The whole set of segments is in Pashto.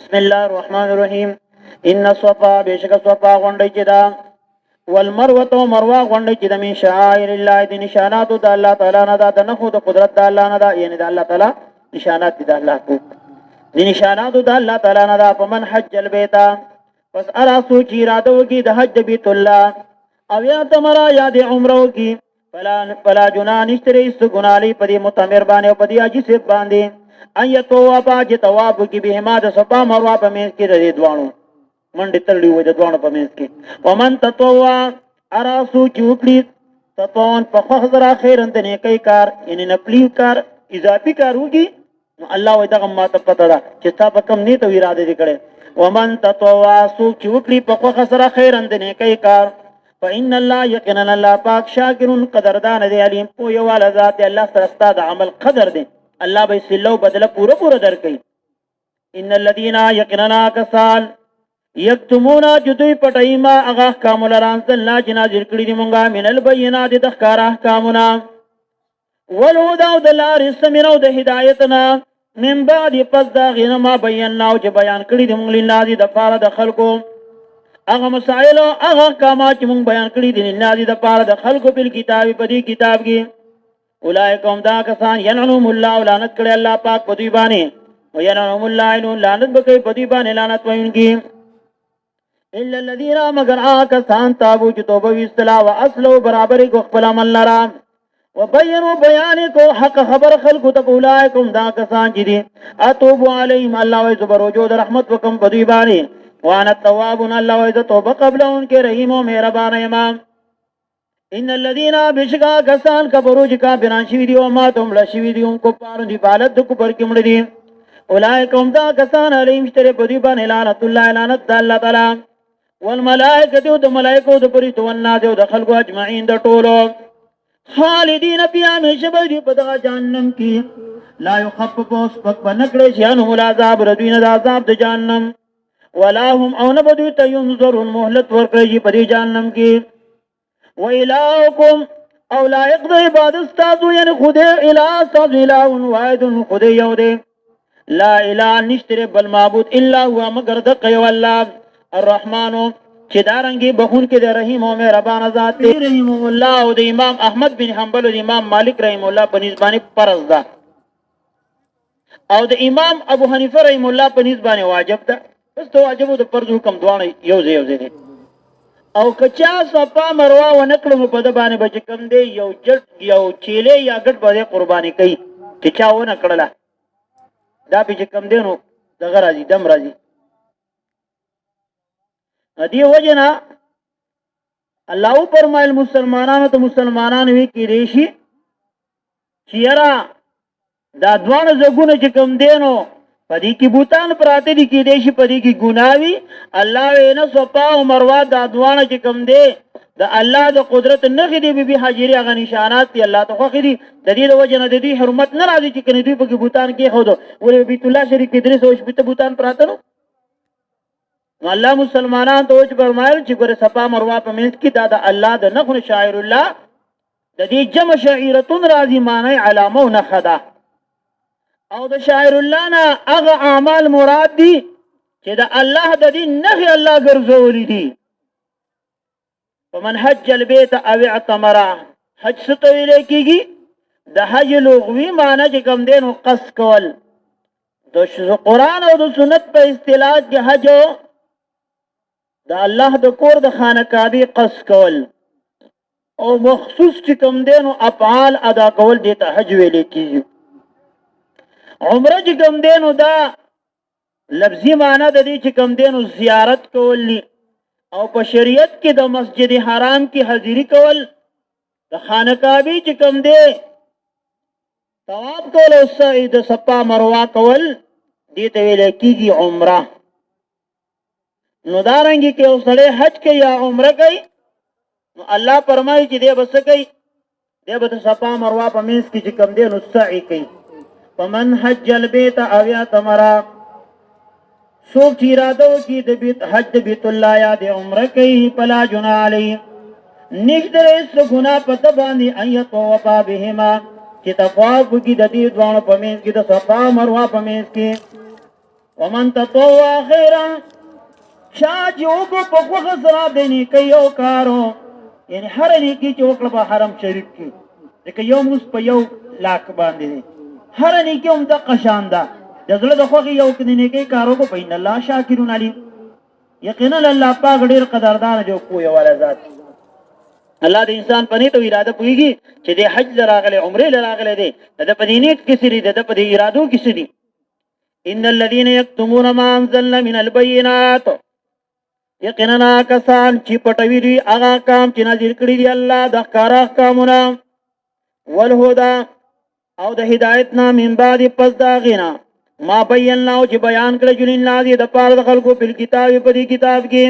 بسم الله الرحمن الرحیم. ان الصفا بشک صفا غونډه چې دا والمروه مروه غونډه چې د من شعائر الله د نشانات د الله تعالی نه دا د نخو د قدرت د الله نه دا یعنی د الله تعالی نشانات د الله کو د نشانات د الله تعالی نه دا فمن حج البيت پس ارا سوچ اراده وکي د حج بیت الله او یا تمرا یا د عمره وکي فلا جناح نشتري است ګنالي په دې متمر باندې او په دې اجي سي باندې اي توابا چې تواب وکي به ما د صفا مروه په منځ کې د دوانو منډه تړلی و د دوانو په منځ کې ومن تطوع اراسو چوکلی تطوعن په خزر خیرن د نیکی کار یعنی نپلی کار اضافي کار وکي الله وي دغه ماته پته ده چې تا په کم نیت او اراده دې کړې ومن تطوع سو چوکلی په خزر خیرن د نیکی کار فإن الله يقينا الله پاک شاکر قدردان دی علیم او یو ول ذات الله سره ستاسو عمل قدر دی الله به سلو بدله پوره درکې ان الذين يقينا كسال یکتمون جدوی پټای ما اغه احکام لران الله جنازل کړي دی مونږه من البینات د ښکار احکامنا ولهدا د لار سمینو د هدایتنا من بعد پس دا غنه ما بیان او چې بیان کړي دی مونږ لنادي د پاره د خلکو اغه مسائل اغه احکامات چې مونږ بیان کړي دی لنادي د پاره د خلکو په کتاب په دې کتاب کې اولئکم دا کسان ینعم الله لعنت کړي الله پاک په دوی باندې وینعم الله لعنت بکې په دوی باندې لعنت وایي الا الذين مگر آکسان تابو چې توبه وستلا او اصلو برابرې کو خپل عمل لرا وبينوا بیان کو حق خبر خلق ته اولئکم دا کسان چې دي اتوب علیهم الله وي زبرجو د رحمت وکم په دوی باندې وانا التواب الله وي توبه قبلون کې رحیم او مهربان امام ان الذين بشکا کسان کبرو چې کا بنان شوی دي او ما تم لشوی دي کو پاره دی بالد کو پر کې مړ دي اولئکم دا کسان علیهم اشتره په دوی باندې لعنت الله لعنت الله تعالی والملائکه د ملائکه د پرېتو والناس د خلقو اجمعین د ټولو خالدین بیا همیشه به په دغه جهنم کې لا يخفف سپک بنکړي شان هم العذاب ردوین د عذاب د جهنم ولا هم او نه بدوی ته ينظرون مهلت ورکړي په دې جهنم کې والهکم او لا يقضي عبادت تاسو یعنی خدای اله تاسو اله واحد خدای یو دی لا اله نشتره بل معبود الا هو مگر د قیو الله الرحمن چې دارنګي بخون کې د رحیم او مهربان ذات دی رحیم الله او د امام احمد بن حنبل او د امام مالک رحیم الله په نسبانه فرض ده او د امام ابو حنیفه رحیم الله په نسبانه واجب ده بس ته واجب د فرض حکم دوانه یو ځای دي او کچا صفا مروه و نکړو په د باندې بچ کم دی یو جټ یو چيله یا ګټ باندې قرباني کوي چې چا و نکړه دا به کم دی نو دغه راځي دم راځي ادي وجنا الله فرمایل مسلمانانو ته مسلمانانو وی کې ریشي چیرې دا دوانه زګونه چې کم دینو پدې کې بوتان پراته دي کې دیشي پدې کې ګناوي الله وینا صفا او مروه دا دوانه چې کم دی د الله د قدرت نه خېدي به حاجری غ نشانات دي الله ته خو خېدي د دې وجنه د دې حرمت نه راځي چې کني دوی په بوتان کې خو ولې بیت الله شریف کې درې سو شپته بوتان پراته نو الله مسلمانان ته وځ فرمایل چې ګوره صفا مروه په منځ کې دا د الله د نخو شاعر الله د دې جمع شعیرتون راځي معنی علامه او نخدا او د شاعر الله نه هغه اعمال مراد دي چې د الله د دې نخي الله ګرځولې دي ومن حج البيت او اعتمر حج ستویل کېږي د حج لغوي معنی چې کوم دین او قص کول د قرآن او د سنت په اصطلاح کې حج د الله د کور د خانقاهي قص کول او مخصوص چې کوم دین او افعال ادا کول دي ته حج ویل کېږي عمره چې کوم دین او دا لفظي معنی د دې چې کوم دین او زیارت کول او په شریعت کې د مسجد حرام کې حاضری کول د خانقاهي چې کوم دی طواف کول او سعی د صفا مروه کول دې ته ویل کېږي عمره نو دارنګي کې اوسړه حج کوي یا عمره کوي نو الله فرمایي چې دې بس کوي دې به صفا مروه په منځ کې چې کوم دی نو سعی کوي فمن حج البيت او اعتمر سوک چې اراده وکړي د بیت حج د بیت الله یا د عمره کوي فلا جناح علیه نشته هیڅ ګناه پته باندې ان یطوف بهما چې طواف وکړي د دې دوانو په منځ کې د صفا مروه په منځ کې ومن تطوع خیرا چا چې وکړو په خوښه سره د نیکۍ یو کارو یعنی هر نیکي چې وکړه په حرم شریف کې لکه یو مونځ په 1 لاک باندې دی هر نیکي هم دقه شان ده د زړه د خوښې یو نیکۍ کار وکړو په ان الله شاکرون علیم یقینا الله پاک ډېر قدردان دی او پوهه والا ذات الله د انسان په نیت او اراده پوهیږي چې د حج لراغله عمره لراغله دی د په نیت کې سری د په ارادو کې سری ان الذين يكتمون ما انزلنا من البينات یقینا کسان چې پټوي دي هغه کام چې نازل کړی دی الله د ښکارا احکامونه والهدى او د هدایت نه من بعد پس دا غینا ما بینا او چې بیان کړی جنین نازي د پاره د خلکو په کتاب په دې کتاب کې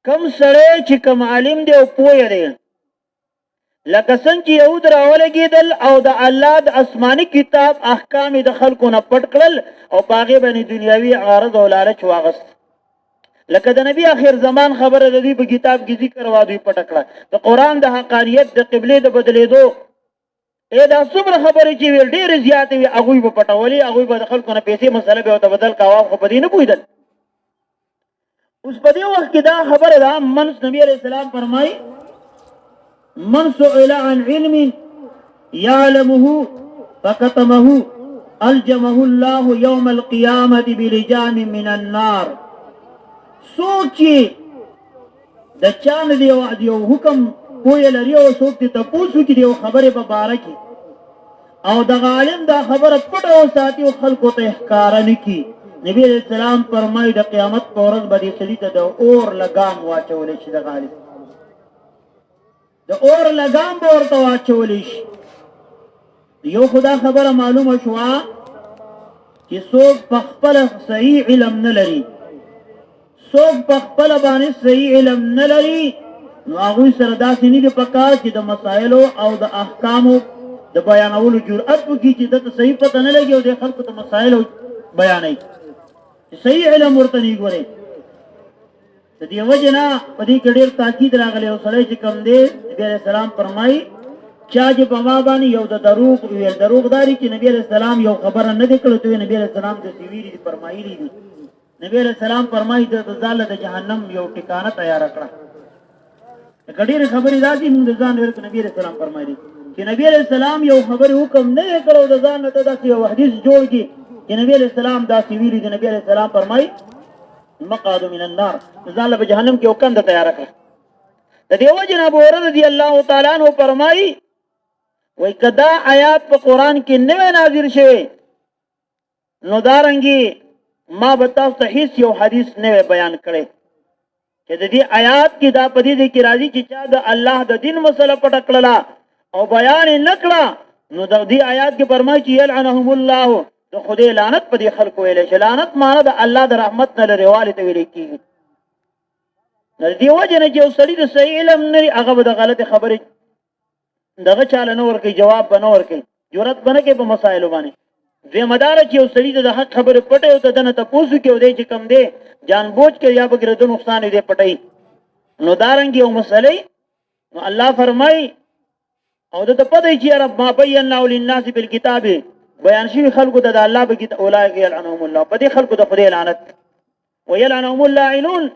کم سره چې کم عالم دی او پوهه دی لکه څنګه چې یهود راولګېدل او د الله د آسماني کتاب احکام د خلکو نه پټ کړل او باغې باندې دنیاوي غرض او لالچ واغست لکه د نبی اخر زمان خبره د دې په کتاب کې ذکر وا دوی پټ کړه د قران د حقانیت د قبله د بدلیدو دا څومره خبرې چې ویل ډېر زیاتې وي هغه په پټولې هغه په خلکو نه پیسې مسله به بدل کاوه خو په دې نه پویدل اوس په دې وخت کې دا خبره ده منص نبی عليه السلام فرمای من سئل عن علم يعلمه فكتمه الجمه الله يوم القيامه بلجام من النار سوچي د چان دیو حکم کوی لري او څوک ته پوښتنه کوي او خبره په باره کې او د عالم دا خبره پټه او ساتي او خلکو ته ښکار نه کی نبی علیہ السلام فرمایي د قیامت پر ورځ باندې سړي ته د اور لګام واچول شي د غالب د اور لګام ورته واچول شي یو خدا خبره معلومه شو چې څوک په خپل صحیح علم نه لري څوک په خپل باندې صحیح علم نه لري نو هغه سره داسې نه دی پکار چې د مسائلو او د احکامو د بیانولو جرأت وکړي چې د صحیح پته نه لګي او د خلکو ته مسائل بیانوي صحیح علم ورته نه ګوري د دې وجه نه په دې کې ډېر تاکید راغلی او سړی چې کوم دی نبی عليه السلام فرمایي چا چې په ما باندې یو د دروغداري چې نبی عليه السلام یو خبره نه دی کړې ته نبی عليه السلام د سویری فرمایلی دي نبی عليه السلام فرمایي د ځاله د جهنم یو ټکانه تیار کړه کډیر خبرې راځي موږ ځان ورته نبی عليه السلام فرمایلی چې نبی عليه السلام یو خبر حکم نه کړو د ځان ته داسې یو حدیث جوړ کی چې نبی عليه السلام داسې ویلي د نبی عليه السلام فرمایي مقعد من النار ځاله په جهنم کې وکند تیار کړه د دیو جن ابو هريره رضی الله تعالی عنہ فرمایي وای کدا آیات په قران کې نوې نازل شوه نو دارنګي ما به تاسو ته هیڅ یو حدیث نه بیان کړي چې د دې آیات کې دا په دې کې راځي چې چا د الله د دین مسله پټ کړلا او بیان نه کړه نو د دې آیات کې فرمایي چې يلعنهم الله د خدای لعنت په دې خلکو ویلې چې لعنت معنی د الله د رحمت نه لري والي ته ویل کېږي د دې وجه نه چې سړی د صحیح علم نه هغه د غلط خبرې دغه چاله نور کوي جواب بنور کوي جرأت بنه کې په مسائل باندې زه مدار چې سړی د حق خبره پټه او ته نه تاسو کې ودی چې کم دی جان بوج کې یا بغیر د نقصان دې پټي نو دارنګ یو مسئله نو الله فرمای او د پدې چې رب ما بینا للناس بالکتاب بیان شي خلقو د الله په کتاب اولئک يلعنهم الله په دې خلقو د خدای لعنت ويلعنهم اللاعنون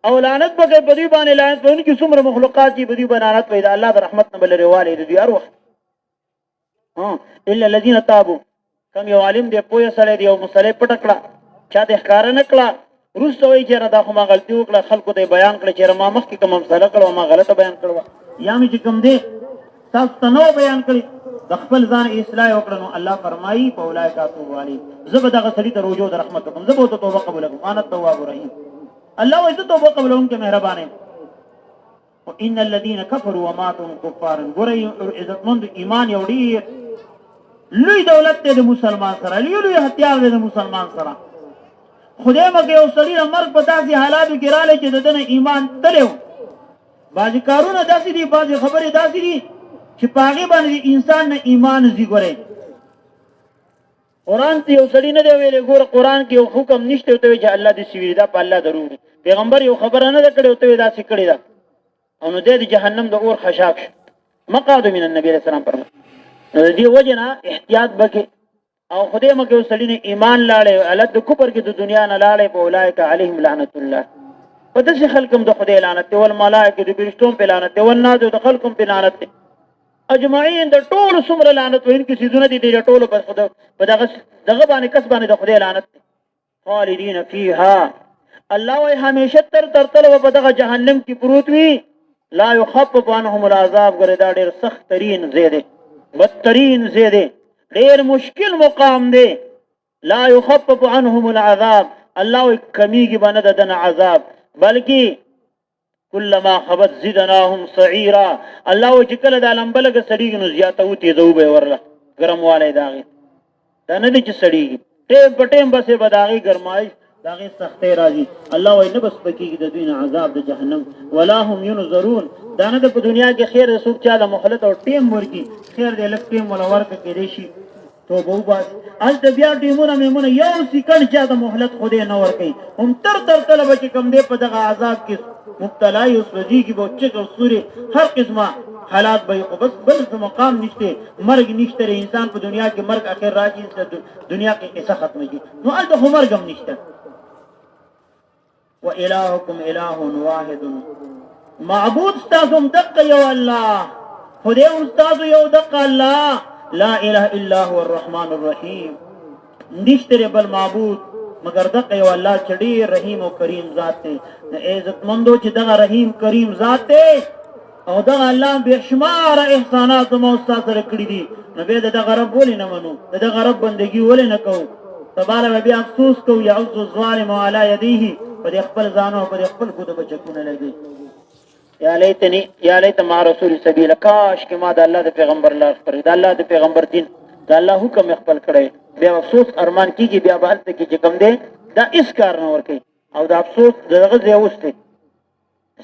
او لعنت په دې باندې لعنت په کې څومره مخلوقات دي په دې باندې لعنت پیدا الله د رحمت نه بل رواله دي هر وخت الا الذين تابوا کم یو عالم دی پوهه سره دی او مسله پټکړه چا د ښکار نه کړه روسته وی چې را دا خو ما غلطي وکړه خلکو ته بیان کړ چې ما مخکې کوم مسله کړو ما غلطه بیان کړو یا مې چې کوم دی تاسو ته نو بیان کړی د خپل ځان اصلاح وکړو الله فرمایي په اولای کاتو والی زبر دغه سړي ته رجوع د رحمت کوم زبر ته توبه قبول کوم انا التواب الرحیم الله وایي ته توبه قبولون کې مهربان وان الذين كفروا وماتوا كفارا ګورې عزتمند ایمان یو ډیر لوی دولت ته د مسلمان سره لوی هتیار دی د مسلمان سره خدای مګه یو سړي مرګ په داسې حالاتو کې رااله چې دنه ایمان تلو باځي کارونه داسې دي باځي خبره داسې دي چې پاغي باندې انسان نه ایمان زیګره قران ته یو سړي نه دی ویلې ګور قران کې یو حکم نشته ته چې الله دې سوي دا په الله ضروري پیغمبر یو خبره نه کړې ته داسې کړې ده او نو د جهنم د اور خشاک مقعد من النبي صلی الله علیه وسلم پر دې وجنه احتیاط وکړي او خدای مکه وسړي نه ایمان لاړې الد کفر کې د دنیا نه لاړې په اولایک علیهم لعنت الله په داسې خلکم د خدای لعنت ول ملائکه د فرشتو په لعنت ول ناز د خلکم په لعنت اجمعین د ټول څومره لعنت وین کې سيزونه دي د ټولو په خدای په دغه باندې کس باندې د خدای لعنت خالدین فیها الله وای همیشه تر تل په دغه جهنم کې پروت وي لا يخفف عنهم العذاب ګره دا ډېر سخت ترين زیاده بدترین زیاده ډېر مشکل مقام دی لا يخفف عنهم العذاب الله کمیږي باندې دنه عذاب بلکې كلما خبت زدناهم سعيرا الله چې کله د لمبلګ سړي نو زیاته وتی زو به ورله ګرم والے داغي دا نه دي چې سړي ټیم په ټیم بسې بداغي ګرمای داغي سختي راځي الله وای نه بس پکې د دوی عذاب د جهنم ولا هم ينظرون دا نه په دنیا کې خیر رسوب چاله مخلت او ټیم ورکی خیر دې لک ټیم ولا ورک کې دی شي توبه وباس ال بیا ټیمونه میمونه یو سکند چا د مهلت خوده نه ورکی هم تر طلب چې کم دی په دغه عذاب کې مبتلا یو سوجي کې بوچه او سوري هر قسمه حالات به بس بل څه مقام نشته مرګ نشته انسان په دنیا کې مرګ اخر راځي دنیا کې قصه ختمه کی نو ال د مرګ هم نشته وإلهكم إله واحد معبود استاذم دق يا الله خدای استاذ یو دق الله لا اله الا هو الرحمن الرحیم نشتره بل معبود مگر دق یو الله چډیر رحیم او کریم ذات دی عزت مندو چې دغه رحیم کریم ذات دی او دغه الله بشمار احسانات مو استاد سره کړی دي نو به دغه رب ولې نه منو دغه رب بندگی ولې نه کوو تبارک بیا افسوس کو يعوذ الظالم على يديه پر خپل ځانو پر خپل خود بچکونه لګي یا لیت ما رسول سبیل کاش کې ما د الله د پیغمبر لار پر د الله د پیغمبر دین د الله حکم خپل کړی بیا افسوس ارمان کیږي بیا به هلته کې چې کوم دی دا اس کار نه ور کوي او دا افسوس دغه ځای اوسته